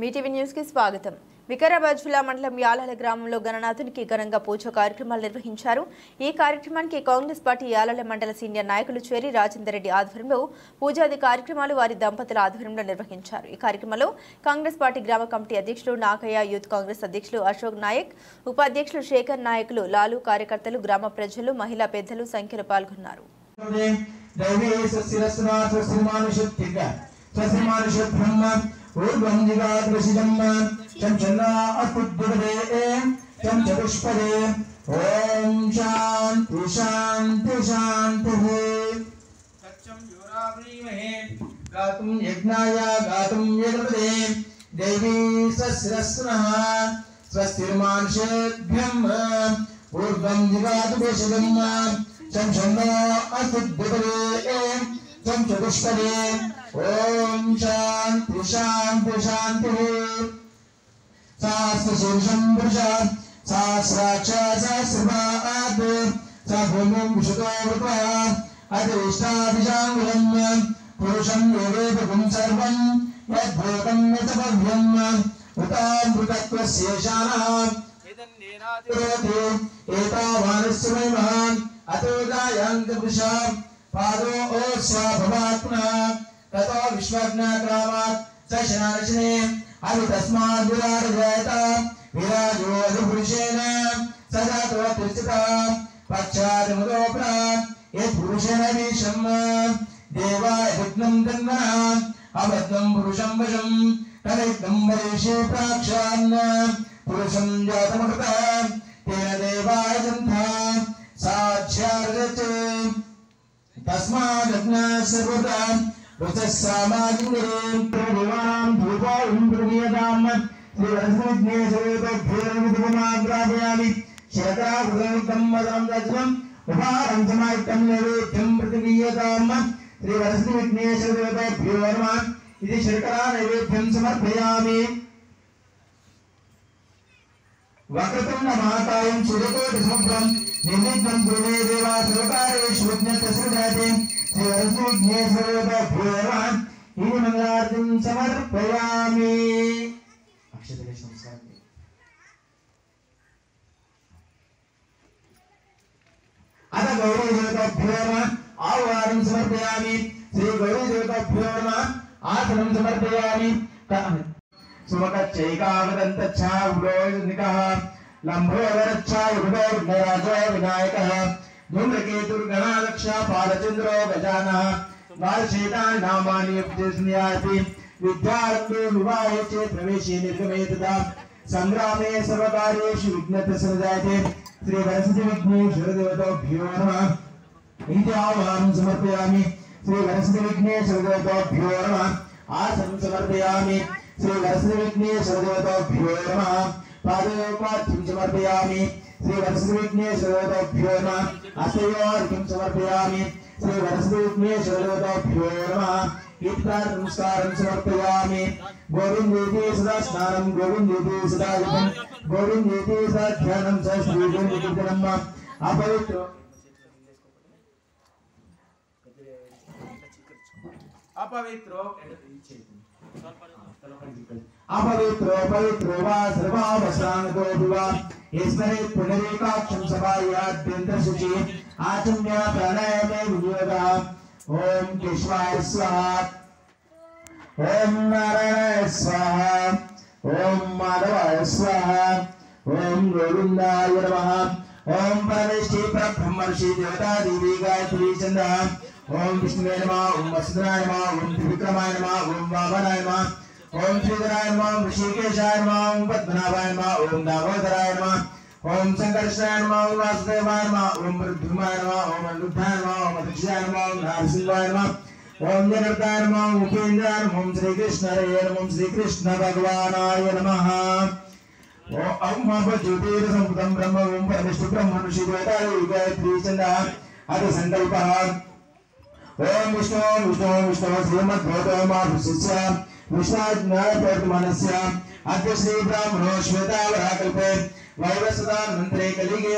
Mee TV news కి స్వాగతం. వికారాబాద్ జిల్లా మండలం యాలాల గ్రామంలో గణనాథునికి ఘనంగా పూజ కార్యక్రమాలు నిర్వహించారు. ఈ కార్యక్రమానికి కాంగ్రెస్ పార్టీ యాలాల మండల సీనియర్ నాయకులు చేరి రాజేందర్ రెడ్డి ఆధ్వర్యంలో పూజాది కార్యక్రమాలు వారి దంపతుల ఆధ్వర్యంలో నిర్వహించారు. ఈ కార్యక్రమంలో కాంగ్రెస్ పార్టీ గ్రామ కమిటీ అధ్యక్షులు నాగయ్య, యూత్ కాంగ్రెస్ అధ్యక్షులు అశోక్ నాయక్, ఉపాధ్యక్షులు శేఖర్ నాయకులు, లాలు, కార్యకర్తలు, గ్రామ ప్రజలు, మహిళా పెద్దలు సంఖ్యలో పాల్గొన్నారు. ऊर्ध्वं जिगाग्रसिजम् चं चन्नाअपुद्गुडवे चं चतुष्पदे ॐ शान्ति शान्ति शान्तिः तच्चं योरावृमहे गातुं यज्ञाय गातुं यज्ञपदे देवी सस्रस्नः स्वस्तिर्मानुषेभ्यम् ऊर्ध्वं जिगाग्रसिजम् चं चन्नाअपुद्गुडवे चं चतुष्पदे ओम शांति शांति शांति सहस्रशीर्षं पुरुषः सहस्राक्ष सहस्रपाद सभूमिं विशतो वृतः अधिष्ठादिशाङ्गुलं पुरुषं योगेतुं सर्वं यद्भूतं यतपव्यम् उतामृतत्वस्येषानः एतन्नेनातिरोधि एतावानस्य महिमः अतो जायान्तपुरुषः पादो ओस्वाभवात्मनः ततो विश्वज्ञाक्रामात् सशनार्षणे अभि तस्माद् विराट जयत विराजो अधिपुरुषेण सजातो तिष्ठतः पश्चात् मुदोपरा यत्पुरुषेण विषम् देवाय विघ्नं तन्मनः अबद्धं पुरुषं वशं तदिग्नं वरेशे प्राक्षान् पुरुषं जातमकृतः तेन देवाय जन्था साक्ष्यार्जते तस्माद् अज्ञः सर्वदा रुचस्सामाजिनें प्रदेवानां धूपों प्रदीयताम् श्रीवरसिद्धेश्वरेभ्योर्विधिमाग्रापयामि शरकराकृतं मदं दज्जम् उपारं समायुक्तं नैवेद्यं प्रतिदीयताम् श्रीवरसिद्धेश्वरेभ्यो नमः इति शर्करा नैवेद्यं समर्पयामि वक्रतुण्ड महाकायं सूर्यकोटिसमग्रं निर्विघ्नं कुरुते देवा सर्वकारेषु विघ्नस्तस्यजाते श्रीवरसिद्धेश्वरेभ्यो नमः इति मंगलार्तिं समर्पयामि अक्षतले संस्कार अथ गौरीदेवताभ्यो नमः आवाहनं समर्पयामि श्री गौरीदेवताभ्यो नमः आसनं समर्पयामि सुमकच्चैकावदन्तच्छा उडोनिकः लम्भोदरच्छा उडोर्गराजो विनायकः धूम्रकेतुर्गणालक्षा पालचन्द्रो गजानः वार्षेतानि नामानि उपदेशनीयाति विद्यारम्भे विवाहे च प्रवेशे निर्गमे तथा संग्रामे सर्वकार्येषु विघ्नः सर्वजायते श्रीवरसिद्धविघ्नेश्वरदेवताभ्यो नमः इति आवाहनं समर्पयामि श्रीवरसिद्धविघ्नेश्वरदेवताभ्यो नमः आसनं समर्पयामि श्रीवरसिद्धविघ्नेश्वरदेवताभ्यो नमः पादयोपाद्यं समर्पयामि श्रीवरसिद्धविघ्नेश्वरदेवताभ्यो नमः हस्तयोर्घ्यं समर्पयामि श्रीवरसिद्धविघ्नेश्वरदेवताभ्यो नमः नमस्कारं समर्पयामि गोविन्देति सदा स्नानं गोविन्देति सदा जपं गोविन्देति सदा ध्यानं स श्रीगोविन्दं अपवित्र अपवित्रो पवित्रो वा सर्वावसानतो वा ईश्वरे पुनरेकाक्षं सभायाद्यन्तशुचि आचम्य प्राणायामे विनियोगः ओम केशवाय स्वाहा ओम नारायणाय स्वाहा ओम माधवाय स्वाहा ओम गोविन्दाय नमः ओम परमेष्टि परब्रह्मर्षि देवता देवी गायत्री चन्द्रः ओम विष्णुवे नमः ओम वसुदेवाय नमः ओम त्रिविक्रमाय नमः ओम वामनाय नमः ओम श्रीधराय नमः ओम ऋषिकेशाय नमः ओम पद्मनाभाय नमः ओम दामोदराय नमः ओम संकर्षणाय नमः ओम वासुदेवाय नमः ओम रुद्रमाय नमः ओम अनिरुद्धाय नमः ओम अध्यक्षाय नमः ओम नरसिंहाय नमः ओम जनार्दनाय नमः ओम उपेन्द्राय नमः ओम श्री कृष्णाय नमः ओम श्री कृष्ण भगवानाय नमः ओम महाज्योतिर्संभूतं ब्रह्म ओम परमेष्टि ब्रह्म ऋषि देवता गायत्री चन्द्रः अथ संकल्पः ओम विष्णु विष्णु विष्णु श्रीमद्भगवद्गीता विष्णाज्ञानप्रतिमानस्य अद्य श्री ब्राह्मणो श्वेतावराकल्पे वैवस्वतान्मन्त्रे कलिगे